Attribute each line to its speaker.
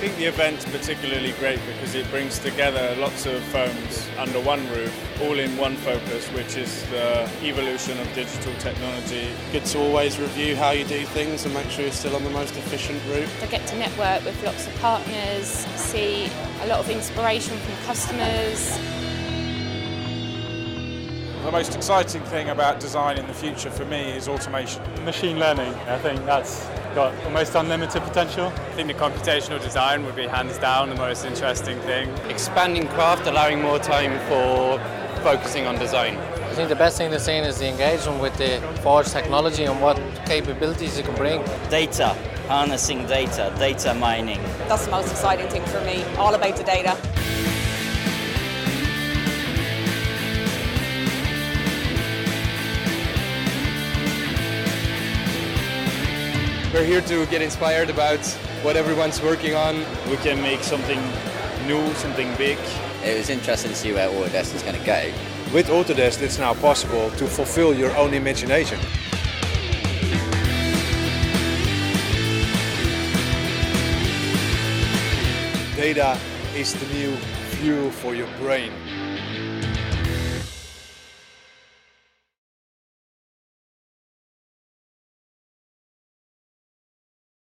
Speaker 1: think the event's particularly great because it brings together lots of firms under one roof, all in one focus, which is the evolution of digital technology.
Speaker 2: Good to always review how you do things and make sure you're still on the most efficient route.
Speaker 3: I get to network with lots of partners, see a lot of inspiration from customers.
Speaker 4: The most exciting thing about design in the future for me is automation.
Speaker 5: Machine learning, I think that's got almost unlimited potential.
Speaker 1: I think the computational design would be hands down the most interesting thing.
Speaker 6: Expanding craft, allowing more time for focusing on design.
Speaker 7: I think the best thing to see is the engagement with the Forge technology and what capabilities it can bring.
Speaker 8: Data, harnessing data, data mining.
Speaker 9: That's the most exciting thing for me, all about the data.
Speaker 10: We're here to get inspired about what everyone's working on.
Speaker 1: We can make something new, something big.
Speaker 8: It was interesting to see where Autodesk is going to go.
Speaker 10: With Autodesk, it's now possible to fulfill your own imagination. Data is the new fuel for your brain.